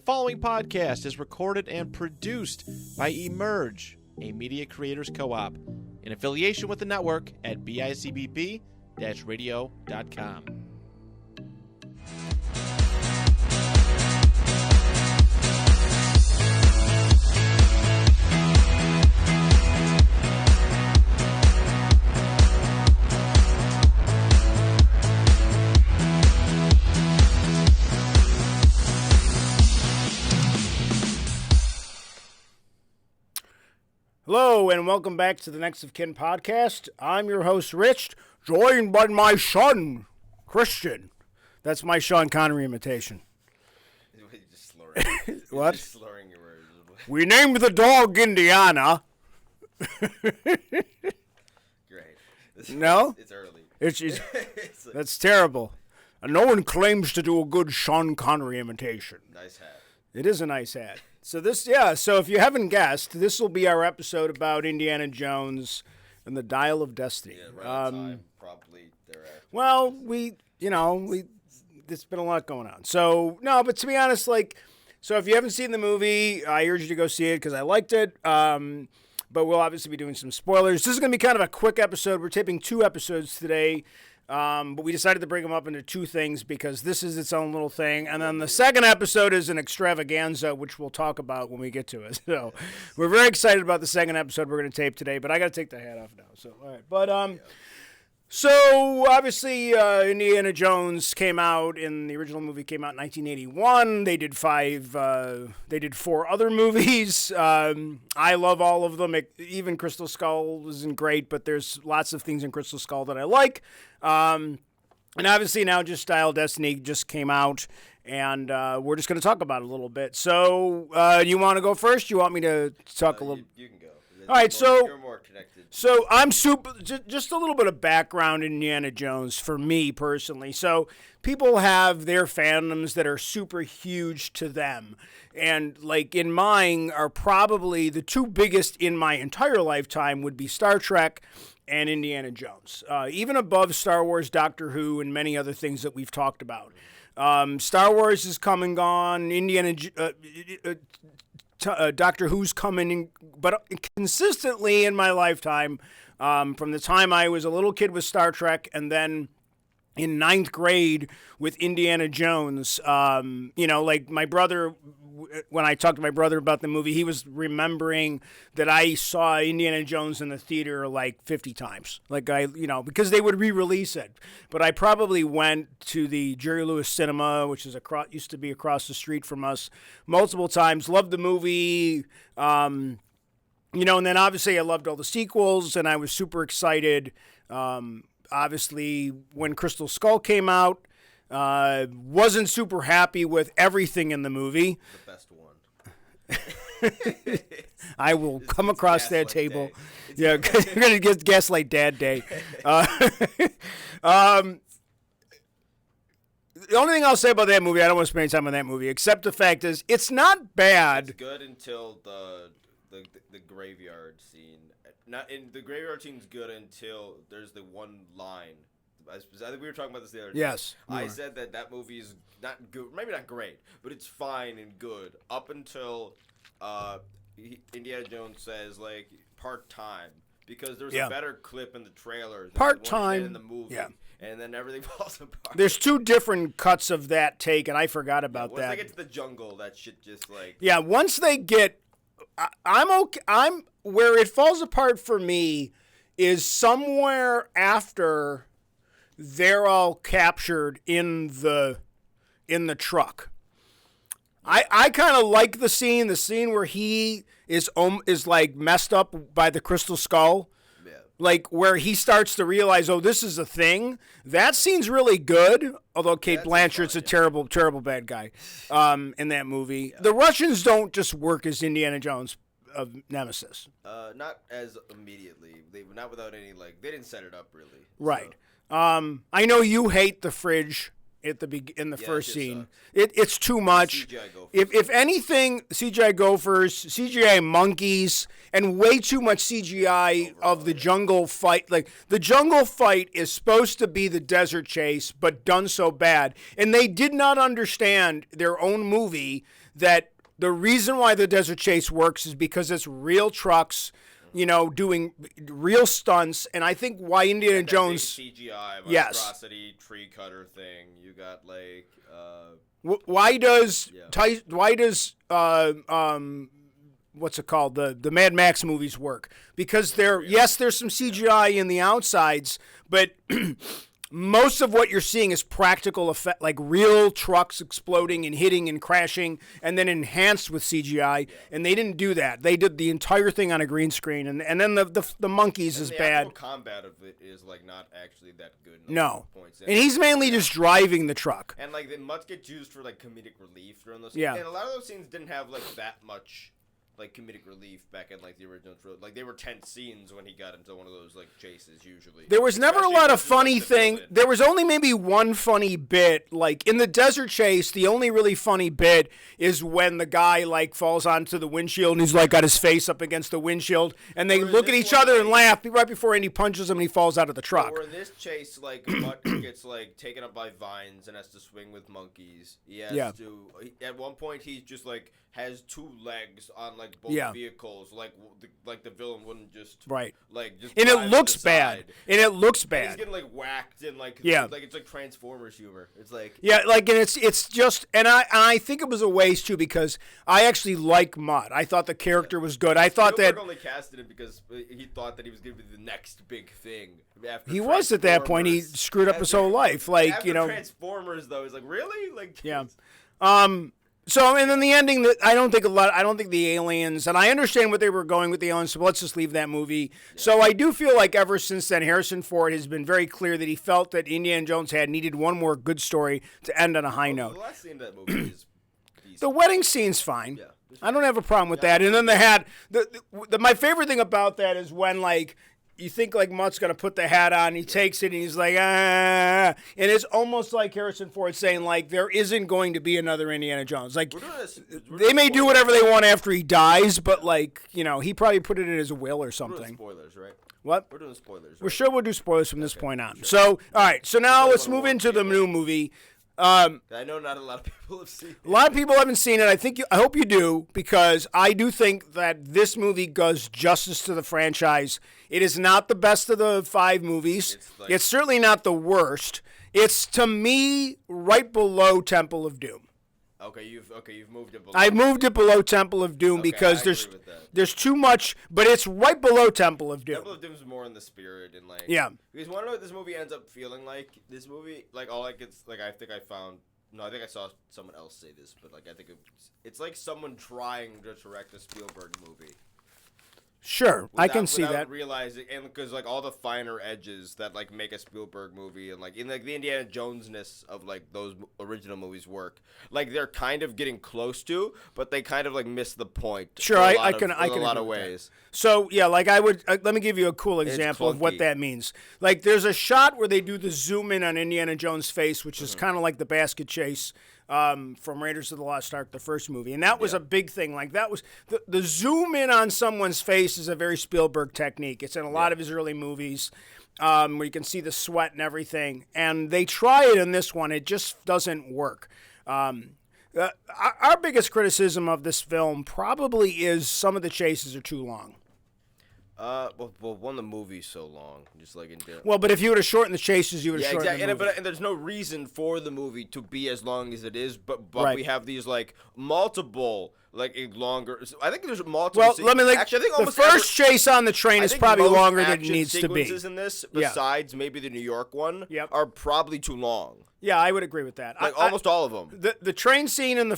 following podcast is recorded and produced by Emerge, a media creators co-op, in affiliation with the network at bicbp-radio.com. Hello, and welcome back to the Next of Kin podcast. I'm your host, Rich, joined by my son, Christian. That's my Sean Connery imitation. You're just slurring. What? Just slurring your words. We named the dog Indiana. Great. No? It's early. It's It's that's terrible. And no one claims to do a good Sean Connery imitation. nice hat. It is a nice hat. So so if you haven't guessed, this will be our episode about Indiana Jones and the Dial of Destiny. Yeah, right on time. Probably thereafter. Well, there's been a lot going on. So, no, but to be honest, so if you haven't seen the movie, I urge you to go see it because I liked it. But we'll obviously be doing some spoilers. This is going to be kind of a quick episode. We're taping 2 episodes today. But we decided to break them up into 2 things because this is its own little thing. And then the second episode is an extravaganza, which we'll talk about when we get to it. So we're very excited about the second episode we're going to tape today, but I got to take the hat off now. So, all right. But, so obviously Indiana Jones came out the original movie came out in 1981. They did 4 other movies. I love all of them. Even Crystal Skull isn't great, but there's lots of things in Crystal Skull that I like. And obviously now just Dial of Destiny just came out, and we're just going to talk about it a little bit. So you want to go first? You want me to talk a little? You can go. All right, You're more connected. So I'm just a little bit of background in Indiana Jones for me personally. So people have their fandoms that are super huge to them. And like in mine are probably the 2 biggest in my entire lifetime would be Star Trek and Indiana Jones. Even above Star Wars, Doctor Who, and many other things that we've talked about. Star Wars has come and gone. Doctor Who's coming in, but consistently in my lifetime, from the time I was a little kid with Star Trek, and then in 9th grade with Indiana Jones, like my brother, when I talked to my brother about the movie, he was remembering that I saw Indiana Jones in the theater like 50 times, because they would re-release it. But I probably went to the Jerry Lewis Cinema, which is used to be across the street from us, multiple times. Loved the movie. And then obviously I loved all the sequels, and I was super excited. Obviously, when Crystal Skull came out, wasn't super happy with everything in the movie. The best one. I will come across that table. Yeah, you're going to get Gaslight Dad Day. The only thing I'll say about that movie, I don't want to spend any time on that movie, except the fact is it's not bad. It's good until the graveyard scene. Not in the graveyard scene's good until there's the one line. I think we were talking about this the other day. Yes. I said that movie is not good, maybe not great, but it's fine and good up until Indiana Jones says part-time, because there's a better clip in the trailer part-time in the movie. Yeah. And then everything falls apart. There's 2 different cuts of that take, and I forgot about that. Once they get to the jungle, that shit just Yeah, once they get... I'm okay. Where it falls apart for me is somewhere after they're all captured in the truck. I kind of like the scene where he is like messed up by the Crystal Skull. Yeah. Like where he starts to realize, oh, this is a thing. That scene's really good. Although Kate Blanchett's a terrible, terrible bad guy in that movie. Yeah. The Russians don't just work as Indiana Jones of Nemesis. Not as immediately. Not without any they didn't set it up really. Right. So. I know you hate the fridge in the first scene. It's too much. CGI gophers. If anything, CGI gophers, CGI monkeys, and way too much CGI of the jungle fight. Like, the jungle fight is supposed to be the desert chase, but done so bad. And they did not understand their own movie that the reason why the Desert Chase works is because it's real trucks, doing real stunts. And I think why Indiana Jones... Big CGI, yes. monstrosity, tree cutter thing. You got, like... Why does what's it called, the Mad Max movies work? Because there's some CGI in the outsides, but most of what you're seeing is practical effect, like real trucks exploding and hitting and crashing, and then enhanced with CGI. And they didn't do that. They did the entire thing on a green screen, and then the monkeys is bad. The combat of it is like not actually that good. No, and he's mainly just driving the truck. And like the mutts get used for like comedic relief during those. Yeah, and a lot of those scenes didn't have like that much. Like comedic relief back in like the original, like they were tense scenes when he got into one of those like chases. Usually, there was never a lot of funny thing. There was only maybe one funny bit. Like in the Desert Chase, the only really funny bit is when the guy like falls onto the windshield and he's like got his face up against the windshield, and they look at each other and laugh right before Indy punches him and he falls out of the truck. Or in this chase, like Mutt gets like taken up by vines and has to swing with monkeys. He has to. At one point, he's just like has two legs on like both vehicles, like the villain wouldn't just just and it looks bad. And it looks bad. And he's getting like whacked and like it's like Transformers humor. It's like and it's just and I think it was a waste too because I actually like Mutt. I thought the character was good. I thought Spielberg that only casted him because he thought that he was going to be the next big thing. After he was at that point. He screwed up his whole life. Like after Transformers though, he's like really like So, and then the ending, that I don't think the aliens, and I understand what they were going with the aliens, so let's just leave that movie. Yeah. So I do feel like ever since then, Harrison Ford has been very clear that he felt that Indiana Jones needed one more good story to end on a high note. The last scene of that movie is decent. The wedding scene's fine. Yeah, I don't have a problem with that. And then my favorite thing about that is when, like, you think like Mutt's gonna put the hat on, he takes it and he's like, and it's almost like Harrison Ford saying like there isn't going to be another Indiana Jones. Like they may do whatever they want after he dies, but like he probably put it in his will or something. We're doing spoilers, right? What? We're doing spoilers. Right? We're sure we'll do spoilers from this point on. Sure. So all right, so now let's move into the new movie. I know not a lot of people have seen it. A lot of people haven't seen it. I hope you do, because I do think that this movie does justice to the franchise. It is not the best of the 5 movies. It's certainly not the worst. It's, to me, right below Temple of Doom. Okay, you've moved it below. I've moved it below Temple of Doom because there's too much, but it's right below Temple of Doom. Temple of Doom's more in the spirit and like because want to know what this movie ends up feeling like? This movie, like all like it's like I think I saw someone else say this, but like I think it's like someone trying to direct a Spielberg movie. Sure, I can see that. Realizing, and because like all the finer edges that like make a Spielberg movie, and like in like the Indiana Jones-ness of like those original movies work, like they're kind of getting close to, but they kind of like miss the point. Sure, I can in a lot of ways. So yeah, like I would let me give you a cool example of what that means. Like there's a shot where they do the zoom in on Indiana Jones' face, which is kind of like the basket chase. From Raiders of the Lost Ark, the first movie. And that was a big thing. Like that was the zoom in on someone's face is a very Spielberg technique. It's in a lot of his early movies where you can see the sweat and everything. And they try it in this one. It just doesn't work. Our biggest criticism of this film probably is some of the chases are too long. Well, one, the movie's so long, just like in general. Well, but if you would have shortened the chases, you would have shortened the movie. And there's no reason for the movie to be as long as it is, but we have these, like, multiple, like, longer... I think there's multiple... Well, let me, like, actually, I think the first chase on the train is probably longer than it needs to be. Sequences in this, besides maybe the New York one, are probably too long. Yeah, I would agree with that. Like almost all of them. The train scene in the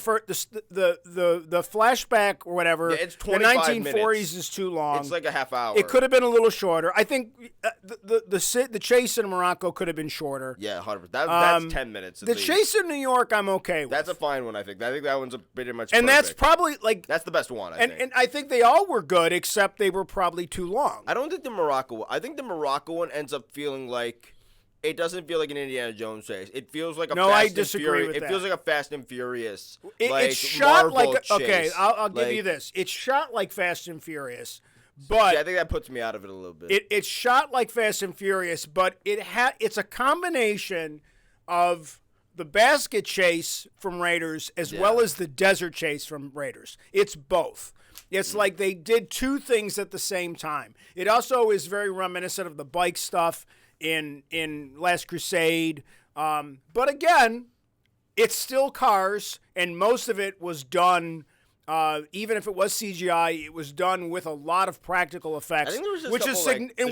flashback or whatever. Yeah, it's 25 the 1940s minutes. Is too long. It's like a half hour. It could have been a little shorter. I think the chase in Morocco could have been shorter. Yeah, 100%. That's 10 minutes. The chase in New York, I'm okay with. That's a fine one, I think. I think that one's pretty much. And perfect. that's probably like that's the best one. I think. And I think they all were good, except they were probably too long. I don't think the Morocco one. I think the Morocco one ends up feeling like. It doesn't feel like an Indiana Jones chase. It feels like a I disagree with that. It feels like a Fast and Furious. It's shot Marvel like chase. Okay, I'll give you this. It's shot like Fast and Furious, but I think that puts me out of it a little bit. It's shot like Fast and Furious, but it's a combination of the basket chase from Raiders as well as the desert chase from Raiders. It's both. It's like they did two things at the same time. It also is very reminiscent of the bike stuff in Last Crusade. But again, it's still cars, and most of it was done, even if it was CGI, it was done with a lot of practical effects. I think there was just which a couple, is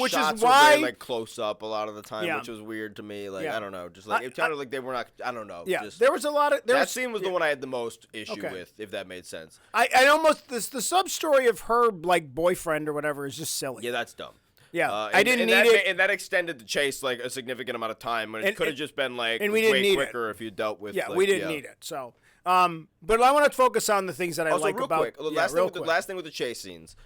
the shots were why very, like, close up a lot of the time, Yeah. which was weird to me. Like, Yeah. I don't know, just like it sounded like they were not. I don't know. Yeah, just, there was a lot of that scene was the one I had the most issue Okay. with, if that made sense. I almost the sub story of her like boyfriend or whatever is just silly. Yeah, that's dumb. Yeah, And, I didn't and need that, it. and that extended the chase like a significant amount of time, when it could have just been like and we didn't way need it. quicker if you dealt with. Yeah, like, we didn't need it. So, but I want to focus on the things that I Also, like real about. quick, the yeah, last thing with the chase scenes.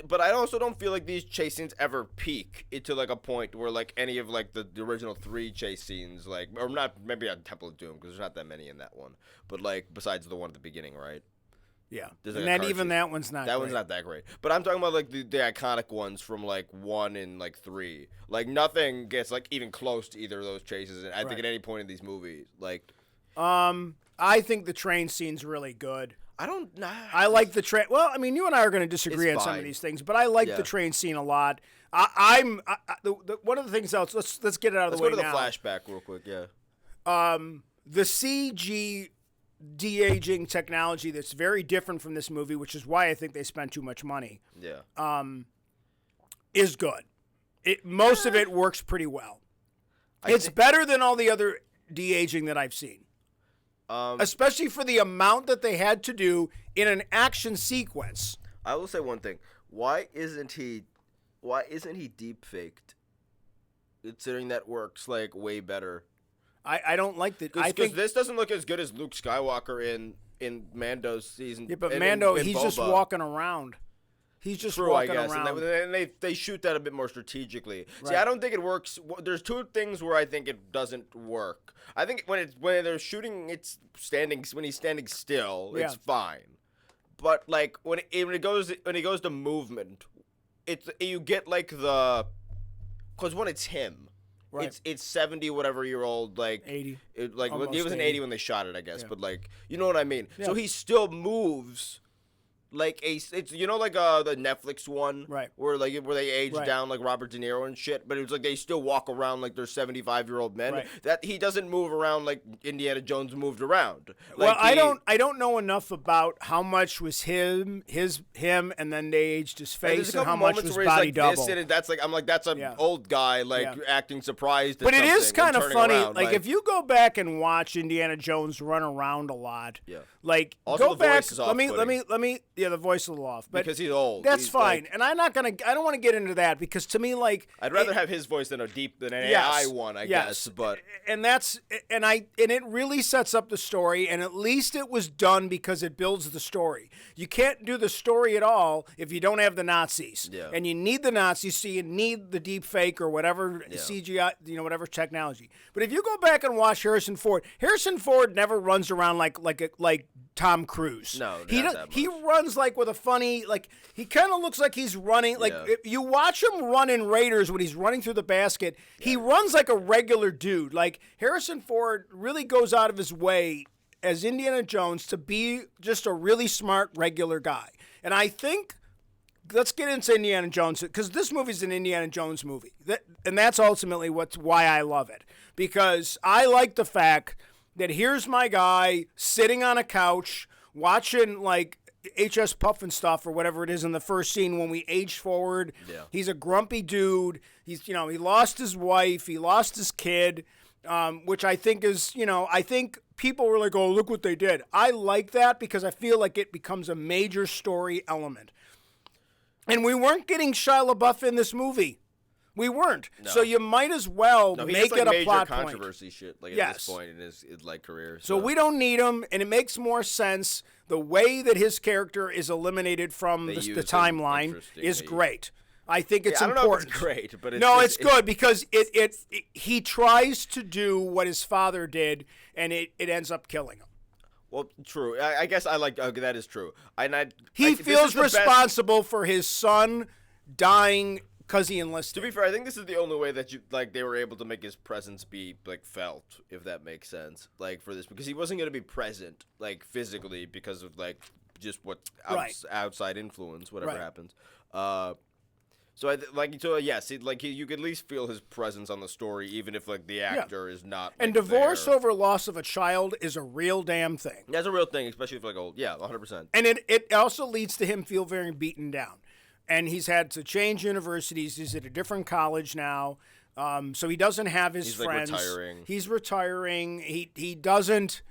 But I also don't feel like these chase scenes ever peak into like a point where like any of like the original 3 chase scenes, like, or not, maybe on Temple of Doom, because there's not that many in that one. But like besides the one at the beginning, right? Yeah, There's, and like, a then car even chase. that one's not. That one's great. not that great. But I'm talking about like the iconic ones from like 1 and like 3. Like nothing gets like even close to either of those chases. And I think Right. at any point in these movies, like I think the train scene's really good. I don't know. I like the train. Well, I mean, you and I are going to disagree It's on some of fine. these things, but I like Yeah. the train scene a lot. One of the things else. Let's get it out of Let's the way go to the now. flashback real quick. Yeah. The CG de-aging technology that's very different from this movie, which is why I think they spent too much money, Yeah. is good. Most of it works pretty well. I It's think- better than all the other de-aging that I've seen. Especially for the amount that they had to do in an action sequence. I will say one thing. Why isn't he deep faked? Considering that works like way better. I don't like that. I Because think this doesn't look as good as Luke Skywalker in Mando's season. yeah, but in Mando, in he's just Boba. walking around. He's just True, I walking guess, around. and they shoot that a bit more strategically. See, Right. I don't think it works. There's 2 things where I think it doesn't work. I think when they're shooting, when he's standing still, it's Yeah. fine. But like when it goes to movement, you get like because when it's him. Right. It's 70 whatever year old, like 80. Like Almost he was an 80 80 when they shot it, I guess. Yeah. But like, you know what I mean. Yeah. So he still moves like it's like the Netflix one, Right. Where they age Right. down like Robert De Niro and shit. But it was like they still walk around like they're 75-year-old men. Right. That he doesn't move around like Indiana Jones moved around. Well, Like, I don't know enough about how much was him, and then they aged his There's face, a and how couple much moments was where he's body like double. this, and that's like I'm like that's a Yeah. old guy like Yeah. acting surprised. At But it is something and kind of turning funny. around, Like if you go back and watch Indiana Jones run around a lot, Yeah. like Also, go the back. voice is Let me. off-putting. Yeah, the voice is a little off, but because he's old. that's He's, fine. like- And I'm not gonna. I don't want to get into that because to me, like, I'd rather have his voice than an Yes, AI one, I yes. guess. But and it really sets up the story, and at least it was done because it builds the story. You can't do the story at all if you don't have the Nazis, Yeah. and you need the Nazis, so you need the deep fake or whatever CGI, whatever technology. But if you go back and watch Harrison Ford never runs around like Tom Cruise. No, he not does, that he much. runs like with a funny he kind of looks like he's running like Yeah. if you watch him run in Raiders when he's running through the basket, he runs like a regular dude. Like Harrison Ford really goes out of his way as Indiana Jones to be just a really smart regular guy. And I think let's get into Indiana Jones because this movie's an Indiana Jones movie. And that's ultimately why I love it. Because I like the fact that here's my guy sitting on a couch watching like HS Puff and stuff or whatever it is in the first scene when we age forward. Yeah. He's a grumpy dude. He lost his wife. He lost his kid, which I think is, I think people were like, oh, look what they did. I like that because I feel like it becomes a major story element. And we weren't getting Shia LaBeouf in this movie. We weren't. No. So you might as well no, he make has, like, it a major plot point. controversy shit like at Yes. this point in his like career. So we don't need him, and it makes more sense. The way that his character is eliminated from They the use him timeline interestingly. is great. I think it's I don't important. know if it's great, but it's No, it's good because he tries to do what his father did, and it ends up killing him. Well, true. I guess I like that is true. He this feels is the best- responsible for his son dying because he enlisted. To be fair, I think this is the only way that they were able to make his presence be like felt, if that makes sense. Like for this, because he wasn't gonna be present like physically because of like just what outside influence, whatever happens. You could at least feel his presence on the story, even if like the actor is not. And divorce over loss of a child is a real damn thing. That's a real thing, especially if like old. Yeah, 100%. And it also leads to him feel very beaten down, and he's had to change universities. He's at a different college now, so he doesn't have his friends. Like retiring. He's retiring. He doesn't.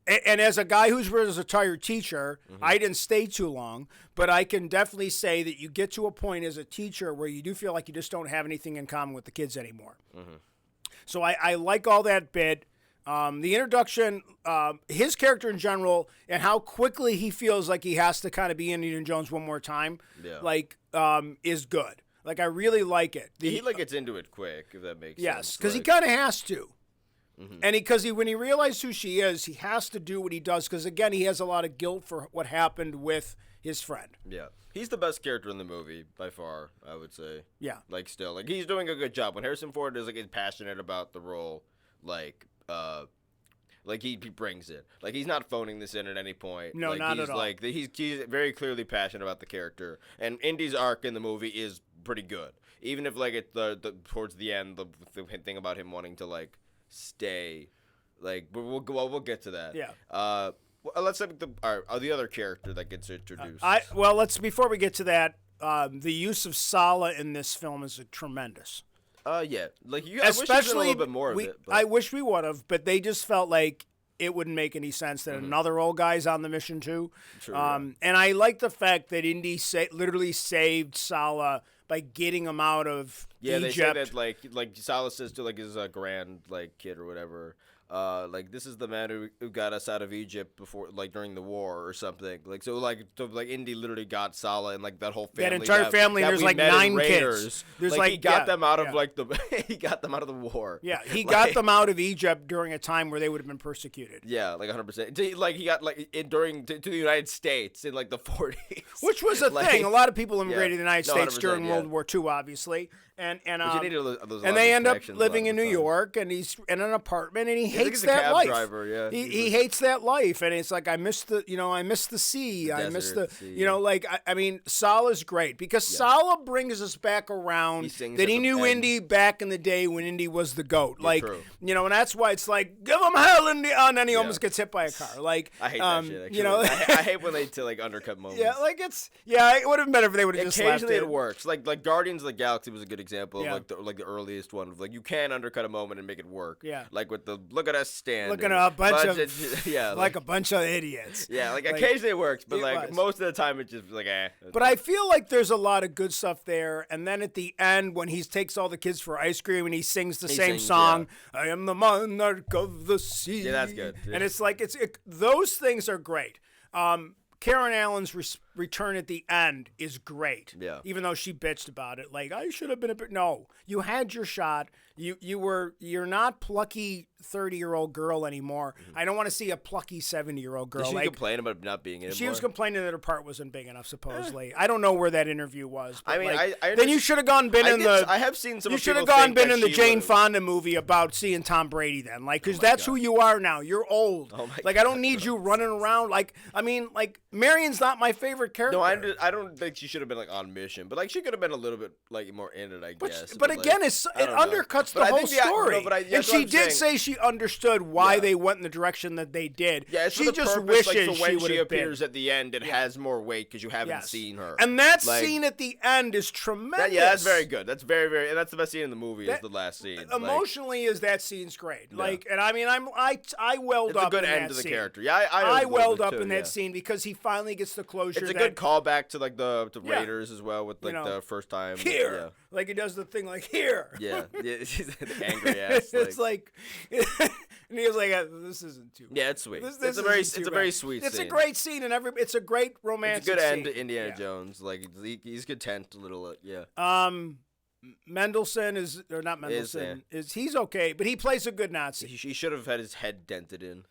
And as a guy who's a retired teacher, I didn't stay too long, but I can definitely say that you get to a point as a teacher where you do feel like you just don't have anything in common with the kids anymore. So I like all that bit. The introduction, his character in general, and how quickly he feels like he has to kind of be Indiana Jones one more time, is good. Like, I really like it. He gets into it quick, if that makes sense. Yes, because he kind of has to. And when he realized who she is, he has to do what he does because, again, he has a lot of guilt for what happened with his friend. Yeah. He's the best character in the movie, by far, I would say. Yeah. Like, still. Like, he's doing a good job. When Harrison Ford is, passionate about the role, he brings it. Like, he's not phoning this in at any point. No, not at all. He's very clearly passionate about the character. And Indy's arc in the movie is pretty good. Even if, towards the end, the thing about him wanting to, stay, we'll get to that. Yeah. Let's say the other character that gets introduced. Before we get to that, the use of Sala in this film is tremendous. Yeah. I wish we did a little bit more of it. But. I wish we would have, but they just felt like it wouldn't make any sense that another old guy's on the mission too. True, And I like the fact that Indy literally saved Sala by getting him out of Egypt. They say that Sala says to his grand kid or whatever, this is the man who got us out of Egypt before during the war or something. Indy literally got Sala and that whole family. That entire family. There's 9 kids. There's he got them out of he got them out of the war. Yeah, he got them out of Egypt during a time where they would have been persecuted. Yeah, 100%. He got to the United States in the 40s, which was a thing. A lot of people immigrated to the United States during World War II, obviously. And they end up living in New York, and he's in an apartment, and he hates that life. Driver, he hates that life, and it's I miss the sea. I miss the Sala's great because Sala brings us back around that he knew Indy back in the day when Indy was the GOAT. And that's why it's give him hell, Indy, and then he almost gets hit by a car. I hate that shit. Actually. I hate when they undercut moments. Yeah, it would have been better if they would have just left it. Occasionally it works. Guardians of the Galaxy was a good example of the earliest one of you can undercut a moment and make it work. Yeah. With the look at us stand. Looking at a bunch of a bunch of idiots. Yeah, occasionally it works, but most of the time it's just But I feel like there's a lot of good stuff there, and then at the end when he takes all the kids for ice cream and he sings the same song, I am the monarch of the sea. Yeah, that's good. Yeah. And it's those things are great. Karen Allen's return at the end is great. Yeah. Even though she bitched about it, I should have been a bit. No, you had your shot. You're not plucky 30-year-old girl anymore. I don't want to see a plucky 70-year-old girl. Did she complain about not being in it? She was complaining that her part wasn't big enough. Supposedly, I don't know where that interview was. But I then you should have gone been in the. I have seen some. You should have gone been in the Jane Fonda movie about seeing Tom Brady. Then, because that's who you are now. You're old. Oh my I don't need you running around. Marion's not my favorite character. No, I don't think she should have been on mission, but she could have been a little bit more in it, I guess. But again, it undercuts the whole story. And she did say she understood why they went in the direction that they did. Yeah, she just wishes when she appears at the end, it has more weight because you haven't seen her. And that scene at the end is tremendous. That's very good. That's very, very, and that's the best scene in the movie. Is the last scene. Emotionally, that scene's great. And I welled up. It's a good in end that to the scene. character. Yeah, I welled up in that scene because he finally gets the closure. It's a good callback to the Raiders as well with the first time here. He does the thing here. Yeah, the angry ass. It's and he was this isn't too bad. Yeah, it's sweet. It's a very sweet. It's a great scene, and it's a great romantic. It's a good end scene. to Indiana Jones. He's content a little. Yeah. Mendelsohn not Mendelsohn. He's okay, but he plays a good Nazi. He should have had his head dented in.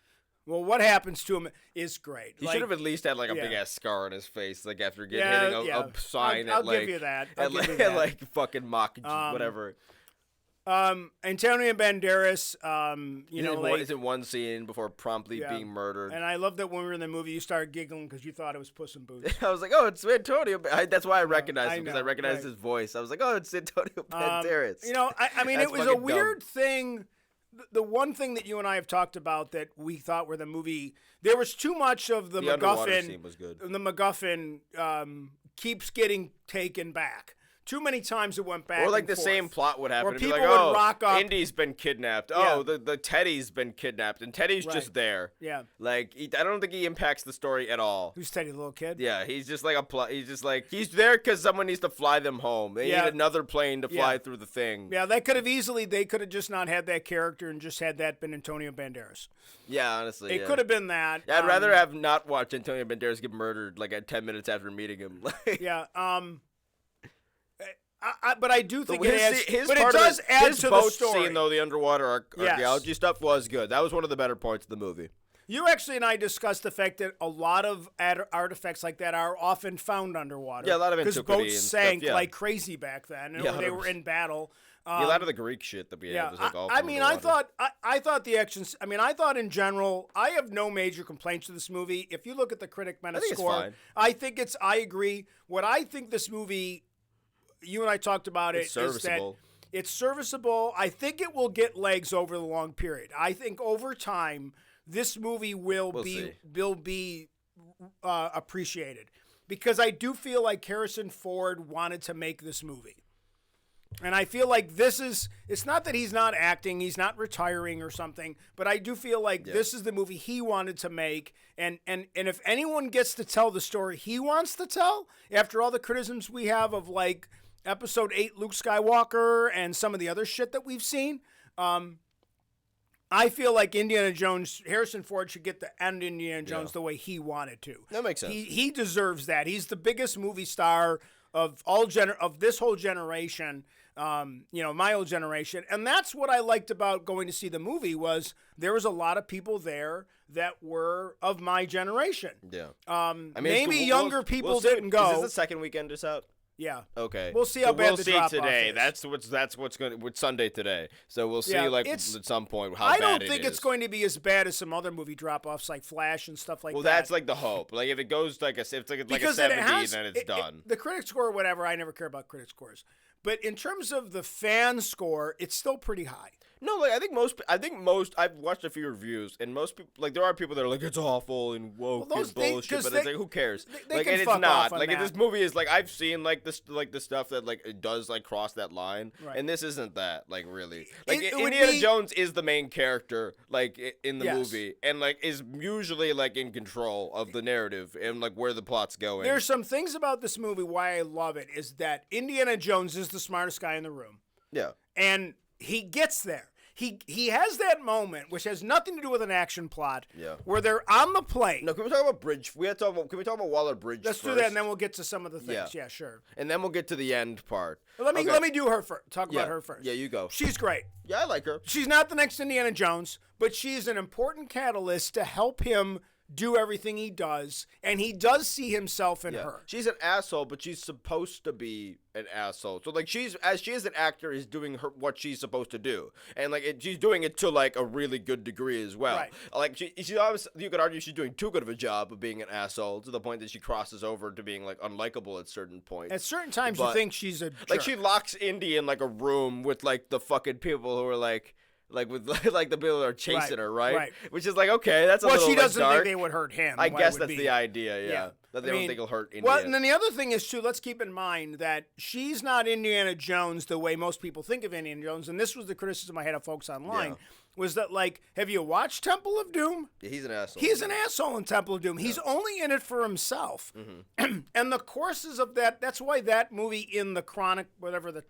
Well, what happens to him is great. He should have at least had like a yeah. big ass scar on his face, like after hitting yeah. a sign I'll at like give you that. at like fucking mock whatever. Antonio Banderas, Is in one scene before promptly being murdered. And I love that when we were in the movie, you started giggling because you thought it was Puss in Boots. I was like, oh, it's Antonio. That's why I recognized him, because I recognized right. his voice. I was like, oh, it's Antonio Banderas. I mean, it was a weird thing. The one thing that you and I have talked about that we thought were the movie, there was too much of the MacGuffin. Scene was good. The MacGuffin keeps getting taken back. Too many times it went back. Or like and the forth. same plot would happen. Or It'd be people like, would rock up. Indy's been kidnapped. Yeah. Oh, the Teddy's been kidnapped, and Teddy's Right. just there. Yeah. Like I don't think he impacts the story at all. Who's Teddy, the little kid? Yeah, he's just like he's just like he's there because someone needs to fly them home. They need another plane to fly through the thing. Yeah, they could have just not had that character and just had that been Antonio Banderas. Yeah, honestly, It could have been that. Yeah, I'd rather have not watched Antonio Banderas get murdered like at 10 minutes after meeting him. Yeah. But I do think it adds. His but part it does of add his to boat the story. scene, though, the underwater Yes. archaeology stuff was good. That was one of the better parts of the movie. You actually and I discussed the fact that a lot of artifacts like that are often found underwater. Yeah, a lot of because antiquity boats and sank stuff, yeah. like crazy back then, and Yeah, they were 100%. in battle. A lot of the Greek shit that we had was like all. I mean, underwater. I thought the actions. I mean, I thought in general, I have no major complaints with this movie. If you look at the Critic Metascore, think it's fine. I agree. What I think this movie, you and I talked about It's it, is that serviceable. it's serviceable. I think it will get legs over the long period. I think over time, this movie will be appreciated, because I do feel like Harrison Ford wanted to make this movie. And I feel like it's not that he's not acting, he's not retiring or something, but I do feel like this is the movie he wanted to make. And if anyone gets to tell the story he wants to tell, after all the criticisms we have of like Episode 8 Luke Skywalker and some of the other shit that we've seen, I feel like Harrison Ford should get to end Indiana Jones the way he wanted to. That makes sense. He deserves that. He's the biggest movie star of of this whole generation. My old generation. And that's what I liked about going to see the movie, was there was a lot of people there that were of my generation. Yeah. I mean, maybe younger people see. didn't go. Is this the second weekend it's out? Yeah. Okay. We'll see how bad we'll the see drop-off today. is. That's what's going to. It's Sunday today, so we'll see at some point how I bad don't it think is. it's going to be as bad as some other movie drop-offs like Flash and stuff like that. Well, that's like the hope. Like if it goes like a 70, then it's done. The critic score, whatever. I never care about critic scores, but in terms of the fan score, it's still pretty high. No, like I think most. I've watched a few reviews, and most people, like there are people that are like it's awful and woke and bullshit, but it's like who cares? They like can and fuck it's not. off on Like that. this movie is like I've seen like the stuff that like it does like cross that line, Right. and this isn't that like really. Like It would Indiana be- Jones is the main character like in the Yes. movie, and like is usually like in control of the narrative and like where the plot's going. There's some things about this movie why I love it is that Indiana Jones is the smartest guy in the room, yeah. and he gets there. He has that moment, which has nothing to do with an action plot, Yeah. where they're on the plane. No, can we talk about Bridge? Can we talk about Waller Bridge? Let's first? do that, and then we'll get to some of the things. Yeah, sure. And then we'll get to the end part. Let me do her first. Talk Yeah. about her first. Yeah, you go. She's great. Yeah, I like her. She's not the next Indiana Jones, but she's an important catalyst to help him do everything he does, and he does see himself in her. She's an asshole, but she's supposed to be an asshole. So like she as an actor is doing what she's supposed to do, and like she's doing it to like a really good degree as well. Right. Like she obviously, you could argue she's doing too good of a job of being an asshole to the point that she crosses over to being like unlikable at certain points. At certain times, But- you think she's a jerk. Like she locks Indy in like a room with like the fucking people who are like with like the people that are chasing her, right? right. Which is like okay, that's a well, little she doesn't dark. think they would hurt him. I Why guess would that's be? the idea, yeah. That they I don't mean, think it'll hurt India. Well, and then the other thing is, too, let's keep in mind that she's not Indiana Jones the way most people think of Indiana Jones, and this was the criticism I had of folks online, was that, like, have you watched Temple of Doom? Yeah, he's an asshole. He's an asshole in Temple of Doom. He's only in it for himself. And the courses of that's why that movie in the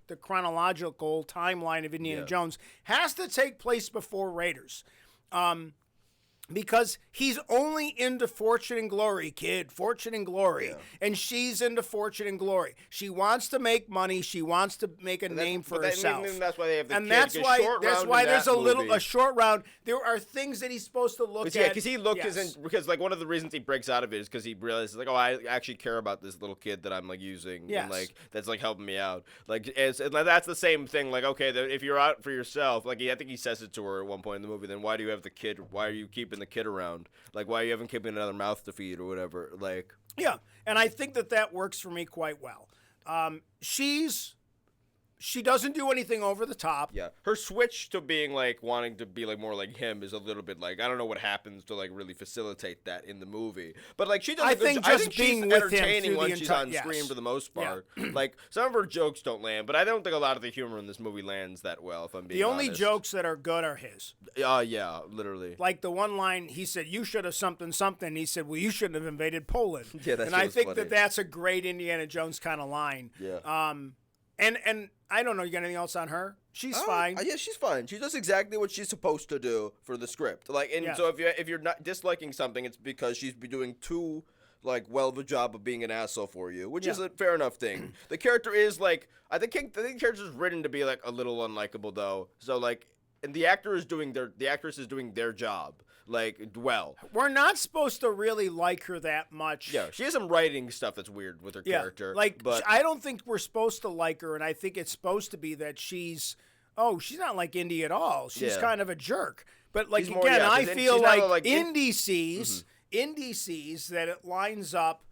the chronological timeline of Indiana Jones has to take place before Raiders. Because he's only into fortune and glory, kid. Fortune and glory. Yeah. And she's into fortune and glory. She wants to make money. She wants to make a name for herself. That's why they have the And kid, that's 'cause why Short Round in there's that a movie- short round. There are things that he's supposed to look at. Yeah, because he looked Yes. because like one of the reasons he breaks out of it is because he realizes like, oh, I actually care about this little kid that I'm like using, Yes. and like that's like helping me out. Like, and that's the same thing. Like, okay, if you're out for yourself, like I think he says it to her at one point in the movie. Then why do you have the kid? Why are you keeping the kid around? Like, why you haven't keeping another mouth to feed or whatever? Like, Yeah, and I think that works for me quite well. She doesn't do anything over the top. yeah, her switch to being like wanting to be like more like him is a little bit like I don't know what happens to like really facilitate that in the movie. But like she does, I think I just think being she's with him entertaining through when the she's entire- on yes. screen for the most Yeah. part. Like some of her jokes don't land, but I don't think a lot of the humor in this movie lands that well. If I'm being The only honest. jokes that are good are his. Yeah, literally. Like the one line he said, "You should have something." He said, "Well, you shouldn't have invaded Poland." Yeah, that and shit I was think funny. that's a great Indiana Jones kind of line. Yeah. And I don't know. You got anything else on her? She's fine. Yeah, she's fine. She does exactly what she's supposed to do for the script. Like, and Yeah. so if you're not disliking something, it's because she's doing too like well of a job of being an asshole for you, which is Yeah. a fair enough thing. The character is like I think the character is written to be like a little unlikable though. So like, and the actress is doing their job like well. We're not supposed to really like her that much. Yeah, she has some writing stuff that's weird with her character. Like, but I don't think we're supposed to like her, and I think it's supposed to be that she's not like Indy at all. She's Yeah. kind of a jerk. But like She's more- again, yeah, 'cause I then feel she's not like, like Indy sees that it lines up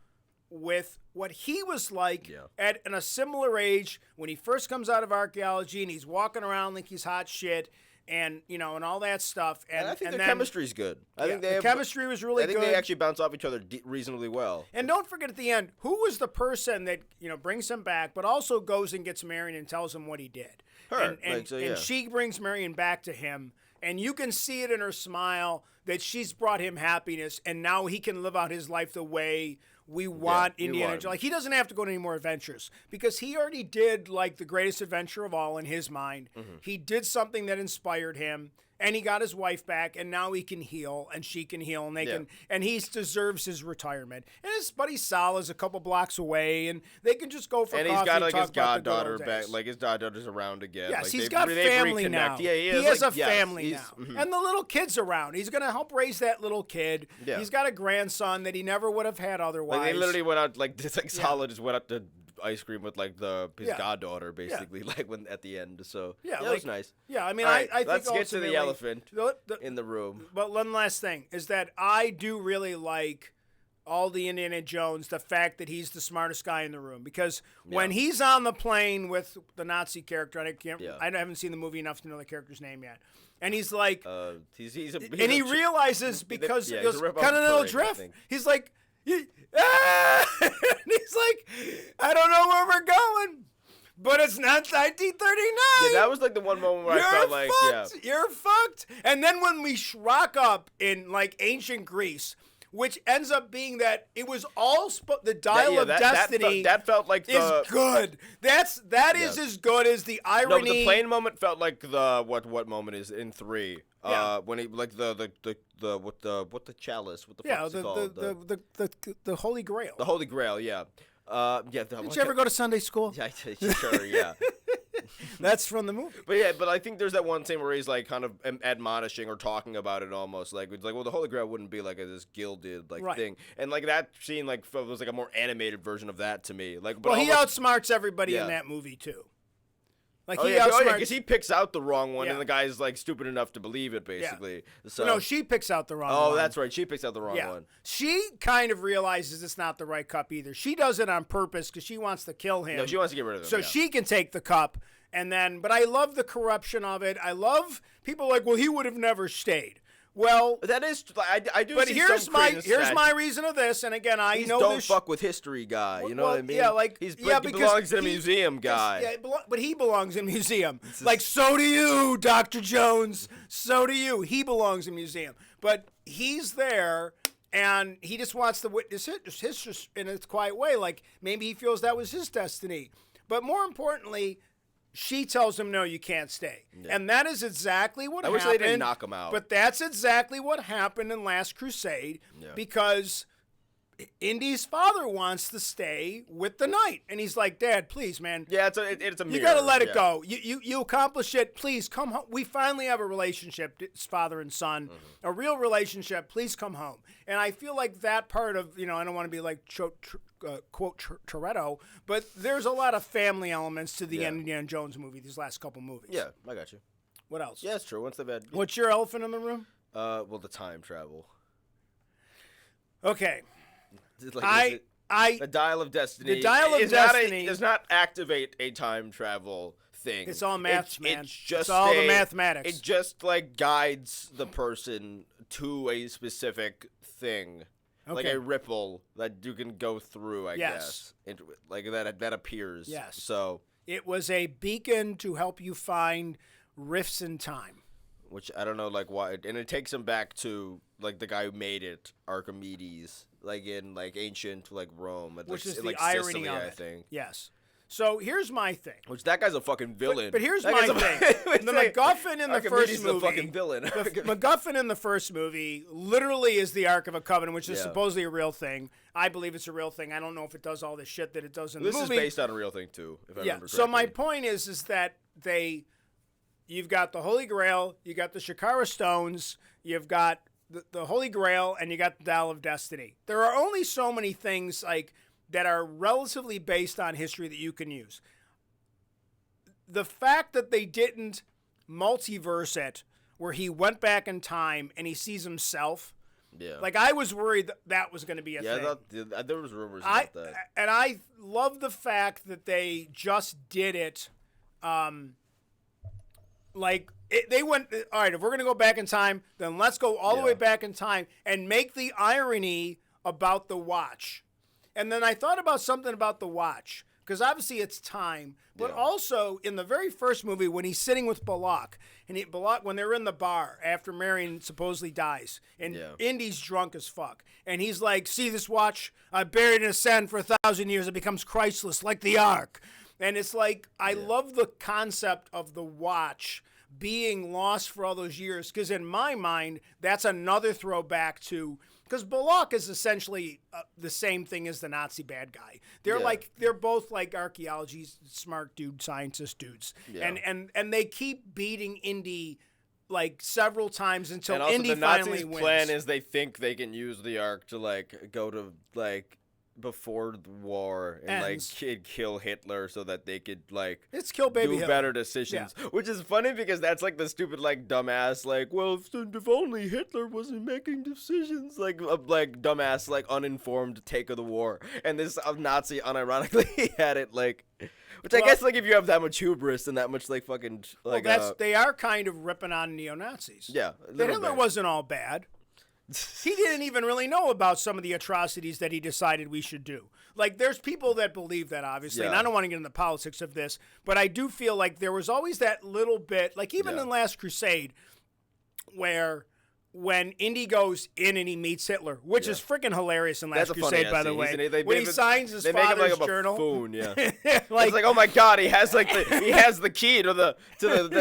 with what he was like Yeah. at in a similar age when he first comes out of archaeology and he's walking around like he's hot shit. And and all that stuff, and I think and their then, chemistry's good. I yeah, think they the have, chemistry was really I think good. they actually bounce off each other reasonably well. And don't forget at the end, who was the person that brings him back, but also goes and gets Marion and tells him what he did. Her, and like, so, yeah. and she brings Marion back to him, and you can see it in her smile that she's brought him happiness, and now he can live out his life the way we want we Indiana want him. Jones. Like he doesn't have to go on any more adventures because he already did like the greatest adventure of all in his mind. Mm-hmm. He did something that inspired him. And he got his wife back, and now he can heal, and she can heal, and they Yeah. can, and he deserves his retirement. And his buddy Sal is a couple blocks away, and they can just go for And coffee. he's got like talk his about the good goddaughter old back, days. like his goddaughter's around again. Yes, like, he's they've got family reconnect. now. Yeah, he has a yes, family he's- now, mhm. and the little kid's around. He's gonna help raise that little kid. Yeah. He's got a grandson that he never would have had otherwise. Like they literally went out like this, like Solid just went out to ice cream with like his Yeah. goddaughter basically, like when at the end. So Yeah, that was nice. Yeah, I mean, All right, I think let's get to ultimately- the elephant the- in the room. But one last thing is that I do really like all the Indiana Jones, the fact that he's the smartest guy in the room. Because when he's on the plane with the Nazi character, I haven't seen the movie enough to know the character's name yet. And he's like, He's and he realizes because yeah, it he's goes a rip-off Continental Turing, I Drift, think. he's like, and he's like, I don't know where we're going, but it's not 1939. Yeah, that was like the one moment where I felt like, fucked. You're fucked. And then when we rock up in like ancient Greece, which ends up being that it was all the dial of destiny. That felt like is good. That is as good as the irony. No, but the plane moment felt like the what moment is in 3. Yeah. When he like the chalice, what the fuck is it called? the Holy Grail. The Holy Grail, yeah. Did you ever go to Sunday school? Yeah, sure, yeah. That's from the movie. But I think there's that one scene where he's like kind of admonishing or talking about it almost like it's like, well, the Holy Grail wouldn't be like this gilded like Right. thing, and like that scene like was like a more animated version of that to me. Like, but Well, he almost, outsmarts everybody in Yeah. that movie too. Like Oh he yeah, outsmarts. because he picks out the wrong one, Yeah. and the guy's like stupid enough to believe it, basically. So no, she picks out the wrong oh, one. that's right, she picks out the wrong Yeah. one. She kind of realizes it's not the right cup either. She does it on purpose because she wants to kill him. No, she wants to get rid of him. so yeah. she can take the cup. And then, but I love the corruption of it. I love people like, well, he would have never stayed. Well, That is, I do. but see here's some my credence to that. my reason of this. And again, I He's know don't this. fuck with history guy. You know Well, what I mean? yeah, like he because belongs to the he- museum guy. Yeah, but he belongs in a museum. Like so do you, Dr. Jones. So do you. He belongs in a museum. But he's there, and he just wants to witness it just in a quiet way. Like maybe he feels that was his destiny. But more importantly, she tells him, no, you can't stay. Yeah. And that is exactly what I happened. wish they didn't knock him out. But that's exactly what happened in Last Crusade because Indy's father wants to stay with the knight. And he's like, Dad, please, man. Yeah, it's a mirror. You got to let it go. You accomplish it. Please come home. We finally have a relationship, it's father and son, a real relationship. Please come home. And I feel like that part of, I don't want to be like, quote, Toretto, but there's a lot of family elements to the Indiana Jones movie, these last couple movies. Yeah, I got you. What else? Yeah, it's true. Once they've had... What's your elephant in the room? Well, the time travel. Okay. Like, the Dial of Destiny. The Dial of Destiny does not activate a time travel thing. It's all maths, man. It's just it's all the mathematics. It just like guides the person to a specific thing, like a ripple that you can go through. I guess, like that appears. Yes. So it was a beacon to help you find rifts in time. Which I don't know, like why, and it takes him back to like the guy who made it, Archimedes, like in like ancient like Rome, which is the like irony Sicily, of it. I think. Yes. So here's my thing. Which that guy's a fucking villain. But here's that my guy's thing. The MacGuffin in the Archimedes first is movie. the fucking villain. The MacGuffin in the first movie literally is the Ark of a Covenant, which is supposedly a real thing. I believe it's a real thing. I don't know if it does all the shit that it does in the movie. This is based on a real thing too, if I remember correctly. So my point is that you've got the Holy Grail, you got the Shakara stones, you've got the Holy Grail, and you got the Dial of Destiny. There are only so many things like that are relatively based on history that you can use. The fact that they didn't multiverse it, where he went back in time and he sees himself. Yeah. Like, I was worried that was going to be a thing. Yeah, there was rumors about that. And I love the fact that they just did it. They went, all right, if we're going to go back in time, then let's go all the way back in time and make the irony about the watch. And then I thought about something about the watch. Because obviously it's time, but also in the very first movie when he's sitting with Balak, and when they're in the bar after Marion supposedly dies, and Indy's drunk as fuck, and he's like, "See this watch? I buried in the sand for 1,000 years. It becomes Christless like the Ark." And it's like I love the concept of the watch being lost for all those years, because in my mind that's another throwback to. Because Balak is essentially the same thing as the Nazi bad guy. They're both like archaeology smart scientist dudes, and they keep beating Indy like several times until and also Indy the finally Nazis' wins. plan is they think they can use the Ark to like go to like before the war and Ends. like kill Hitler so that they could like It's kill baby do Hitler. better decisions, which is funny because that's like the stupid like dumbass like, well, if only Hitler wasn't making decisions, like dumbass like uninformed take of the war, and this Nazi unironically had it like, which I guess like if you have that much hubris and that much like fucking like they are kind of ripping on neo-Nazis. Yeah, Hitler wasn't all bad. He didn't even really know about some of the atrocities that he decided we should do. Like, there's people that believe that, obviously, and I don't want to get into the politics of this, but I do feel like there was always that little bit, like even in Last Crusade, where when Indy goes in and he meets Hitler, which is freaking hilarious in Last Crusade, by the way. When he signs his father's journal. Buffoon, it's like, oh my God, he has the key to the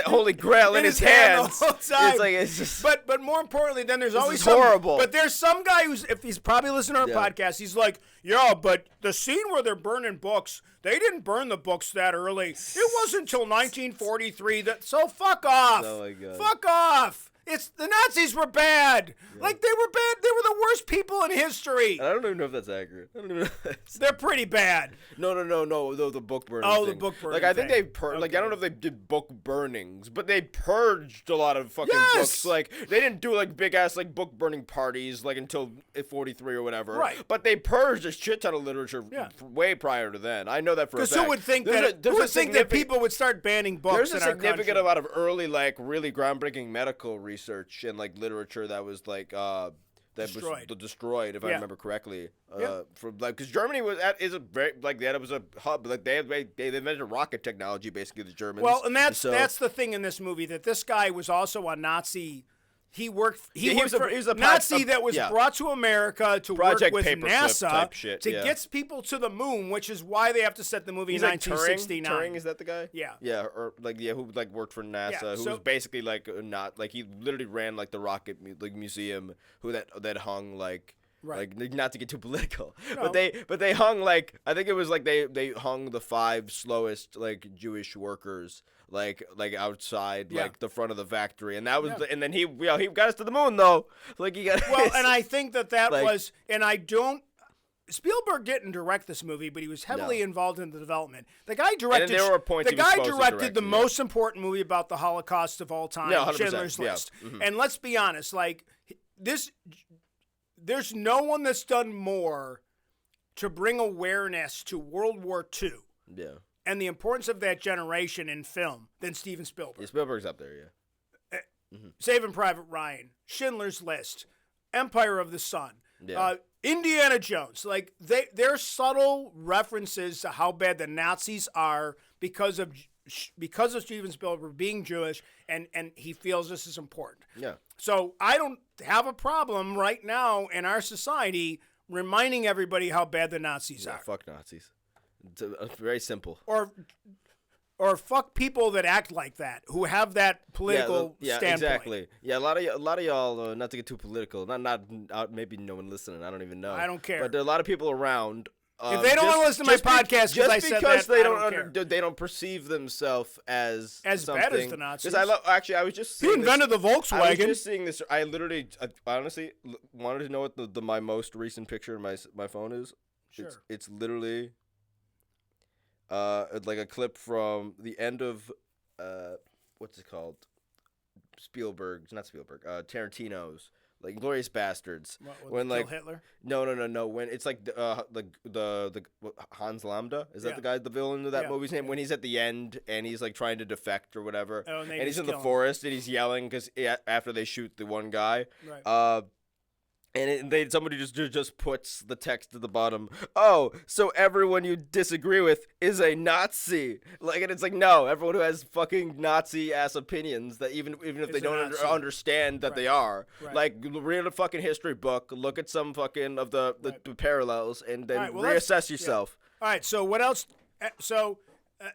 Holy Grail in his hands. The whole time. It's like it's just. But more importantly, then there's always horrible. But there's some guy who's, if he's probably listening to our podcast, he's like, yeah, but the scene where they're burning books, they didn't burn the books that early. It wasn't until 1943 so fuck off. Oh my God. Fuck off. It's the Nazis were bad. Yeah. Like, they were bad. They were the worst people in history. I don't even know if that's accurate. I don't even know. They're pretty bad. No. The book burning. Oh, thing. the book burning. Like, I think they like, I don't know if they did book burnings, but they purged a lot of fucking books. Like, they didn't do like big ass like book burning parties like until 43 or whatever. Right. But they purged a shit ton of literature way prior to then. I know that for a fact. Because who would think that people would start banning books? There's a significant amount of early like really groundbreaking medical research and like literature that was like was destroyed if I remember correctly. From like because Germany is a very like that was a hub, like they invented rocket technology basically, the Germans. Well, and that's the thing in this movie, that this guy was also a Nazi He worked. Yeah, He worked for he was a Nazi that was brought to America to Project work with Paperclip NASA type shit, to yeah. get people to the moon, which is why they have to set the movie He's in like 1969. Turing, is that the guy? Yeah. Yeah, or who like worked for NASA, Yeah, who so- was basically like not like he literally ran like the rocket museum, who that hung like. Right. Like not to get too political, No. but they hung like I think it was like they hung the 5 slowest like Jewish workers like outside Yeah. like the front of the factory, and that was Yeah. and then he got us to the moon though, like he got Well, and I think that Like- was, and I don't. Spielberg didn't direct this movie, but he was heavily No. involved in the development. The guy directed. there were points the he was guy supposed to directed direct the it, yeah. most important movie about the Holocaust of all time, Yeah, 100%, Schindler's yeah. List. Mhm. And let's be honest, like this, there's no one that's done more to bring awareness to World War II yeah. and the importance of that generation in film than Steven Spielberg. Yeah, Spielberg's up there, yeah. Saving Private Ryan, Schindler's List, Empire of the Sun, Yeah. Indiana Jones. Like they're subtle references to how bad the Nazis are because of Steven Spielberg being Jewish, and he feels this is important. Yeah. So I don't have a problem right now in our society reminding everybody how bad the Nazis Yeah, are, fuck Nazis. It's very simple. or fuck people that act like that, who have that political standpoint. exactly. Yeah, a lot of y'all. Not to get too political. Not maybe no one listening. I don't even know. I don't care. But there are a lot of people around. If they don't want to listen to my podcast because I said because that, they I don't care. they don't perceive themselves as As something, bad as the Nazis. Because actually I was just He seeing invented this, the I was Volkswagen. just seeing this. I honestly wanted to know what my most recent picture in my phone is. Sure. It's literally like a clip from the end of what's it called? Tarantino's like Glorious Bastards. When Kill like Hitler. no when it's like the Hans Lambda, is that Yeah. the guy, the villain of that Yeah, movie's name, when he's at the end and he's like trying to defect or whatever, Oh, and they and he's just in the kill him. forest and he's yelling because after they shoot the one guy, Right. and somebody just puts the text at the bottom. Oh, so everyone you disagree with is a Nazi. Like, and it's like, no, everyone who has fucking Nazi ass opinions, that even if Is they a don't Nazi. understand that Right. they are, Right. like, read a fucking history book, look at some fucking of the Right. parallels, and then All right, well, let's- reassess yourself. All right. So what else?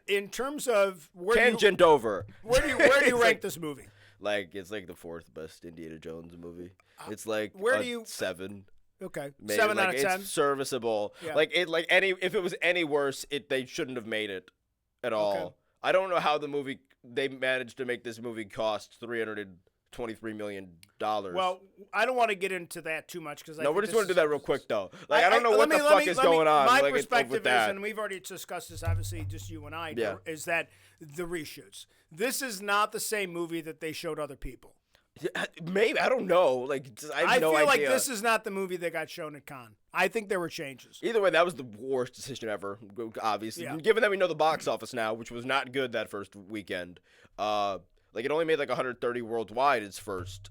In terms of where Tangent over. do you It's rank like- this movie? Like, it's like the 4th best Indiana Jones movie. It's like where a do you- 7. Okay, Maybe, 7 like, out of 10. It's serviceable. Yeah. If it was any worse, they shouldn't have made it at all. Okay. I don't know how they managed to make this movie cost $323 million. Well, I don't want to get into that too much because no, we just want to do that real quick though. Like, I don't know what the fuck is going on. My like, perspective with is, that. and we've already discussed this, obviously, just you and I, Yeah. is that the reshoots. This is not the same movie that they showed other people. Maybe I don't know. Like, I have no feel idea. like this is not the movie that got shown at Cannes. I think there were changes. Either way, that was the worst decision ever, obviously. Yeah. Given that we know the box office now, which was not good that first weekend. Like, it only made like 130 worldwide its first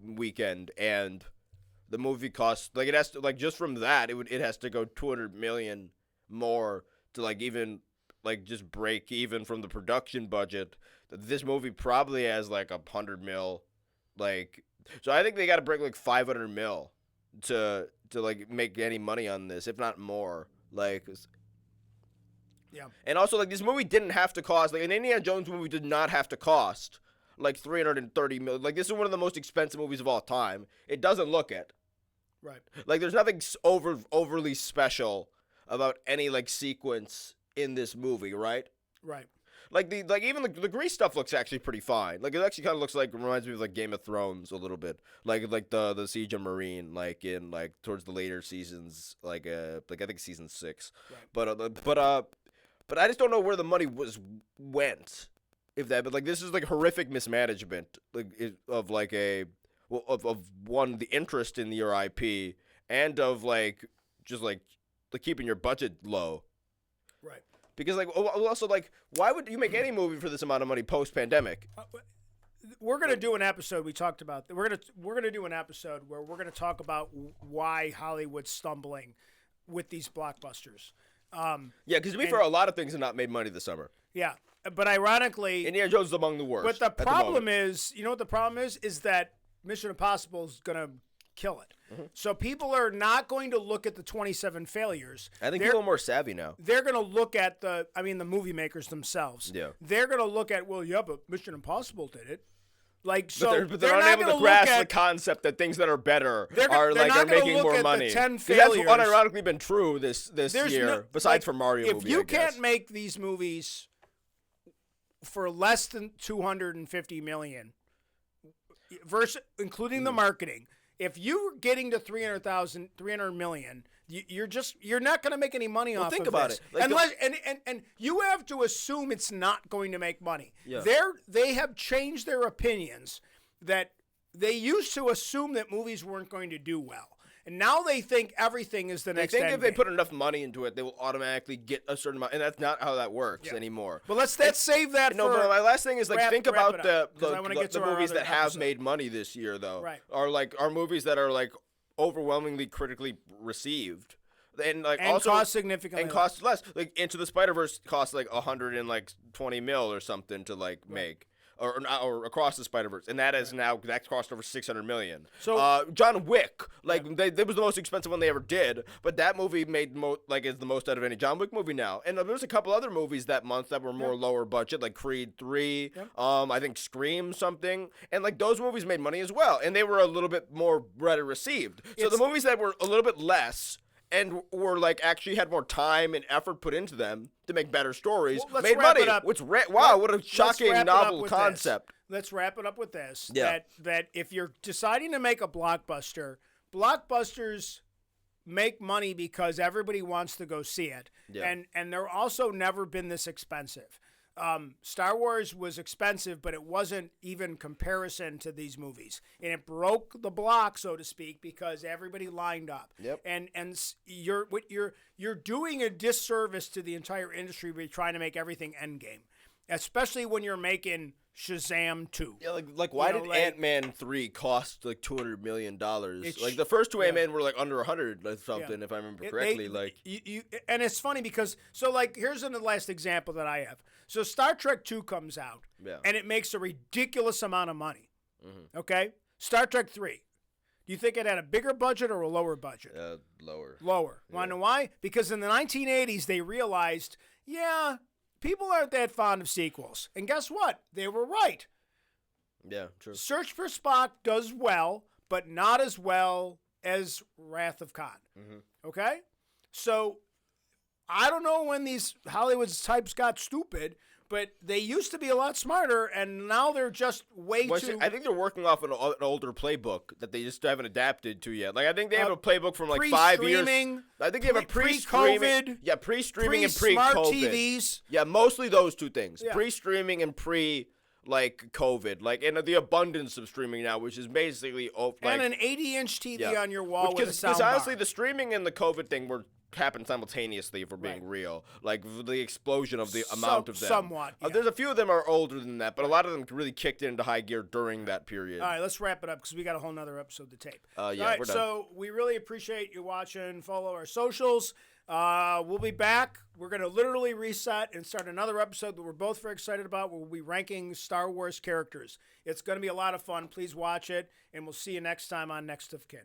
weekend, and the movie cost it has to, like, just from that it has to go 200 million more to like even like just break even from the production budget. This movie probably has like 100 mil. Like, so I think they got to break like 500 mil to like make any money on this, if not more. Like, Yeah. and also like this movie didn't have to cost, like an Indiana Jones movie did not have to cost like 330 million. Like, this is one of the most expensive movies of all time. It doesn't look it. Right. Like, there's nothing overly special about any like sequence in this movie, right? Right. Like even the Grease stuff looks actually pretty fine. Like, it actually kind of looks like, reminds me of like Game of Thrones a little bit. Like the Siege of Marine, like in like towards the later seasons, like I think season 6. Right. But I just don't know where the money went. But like, this is like horrific mismanagement, like of like of the interest in your IP, and of like just like keeping your budget low. Right. Because like also like, why would you make any movie for this amount of money post pandemic? We're gonna do an episode. We talked about. We're gonna do an episode where we're gonna talk about why Hollywood's stumbling with these blockbusters. Yeah, because to be fair, a lot of things have not made money this summer. Yeah, but ironically, Indiana Jones is among the worst. but the at problem moment. is, you know what the problem is that Mission Impossible is going to kill it. So people are not going to look at the 27 failures. I think people are more savvy now. They're going to look at the movie makers themselves. Yeah. They're going to look at, well, yeah, but Mission Impossible did it. Like, so But they're not unable to gonna grasp look the at, concept that things that are better They're are not gonna making look more at the money. 10 'Cause that's failures. unironically been true this There's year, no- besides like, for Mario if movie. you I guess. can't make these movies for less than 250 million, versus including the marketing, if you're getting to 300 million, you're not going to make any money off think of about this. it. Like Unless and you have to assume it's not going to make money. Yeah. They have changed their opinions that they used to assume that movies weren't going to do well. And now they think everything is the They next think if they Endgame. put enough money into it, they will automatically get a certain amount, and that's not how that works anymore. But let's save that No, for but my last thing is like think wrap about it the up, 'cause I wanna get to our movies other that have episode. made money this year though. Right. Are movies that are like overwhelmingly critically received. And like And also cost significantly and cost less. Like Into the Spider-Verse costs like 120 mil or something to like make. Or Across the Spider-Verse, and that is now that cost over 600 million. So John Wick, that was the most expensive one they ever did, but that movie made is the most out of any John Wick movie now. And there was a couple other movies that month that were more lower budget, like Creed 3, I think Scream something, and like those movies made money as well, and they were a little bit more better received. So the movies that were a little bit less and were like actually had more time and effort put into them to make better stories, Well, let's made wrap money. it up. Wow, what a Let's shocking wrap it up novel with concept. this. Let's wrap it up with this. Yeah. That if you're deciding to make a blockbuster, blockbusters make money because everybody wants to go see it. Yeah. And they're also never been this expensive. Star Wars was expensive, but it wasn't even comparison to these movies, and it broke the block, so to speak, because everybody lined up. Yep. And you're doing a disservice to the entire industry by trying to make everything Endgame, especially when you're making Shazam 2. Yeah, like why know, did like- Ant-Man 3 cost like $200 million? It's- Like the first two Ant-Man were like under 100 or something, if I remember correctly. And it's funny because here's the last example that I have. So Star Trek 2 comes out, and it makes a ridiculous amount of money. Okay, Star Trek 3. Do you think it had a bigger budget or a lower budget? Lower. Lower. Want to know why? Because in the 1980s they realized, people aren't that fond of sequels, and guess what? They were right. Yeah, true. Search for Spock does well, but not as well as Wrath of Khan. Okay? So, I don't know when these Hollywood types got stupid, but they used to be a lot smarter, and now they're just way too... I think they're working off an older playbook that they just haven't adapted to yet. Like I think they have a playbook from like 5 years. Pre-streaming, I think they have a pre-streaming. pre-COVID, Yeah, pre-streaming and pre-smart pre-COVID. TVs. Yeah, mostly those two things. Yeah. Pre-streaming and COVID. And the abundance of streaming now, which is basically And an 80-inch TV on your wall with a sound Because honestly, bar. the streaming and the COVID thing happened simultaneously, if we're being real. Like the explosion of the amount of them. Somewhat, yeah. There's a few of them are older than that, but a lot of them really kicked into high gear during that period. All right, let's wrap it up because we got a whole nother episode to tape. Yeah, All right, we're done. so we really appreciate you watching. Follow our socials. We'll be back. We're going to literally reset and start another episode that we're both very excited about. We'll be ranking Star Wars characters. It's going to be a lot of fun. Please watch it, and we'll see you next time on Next of Kin.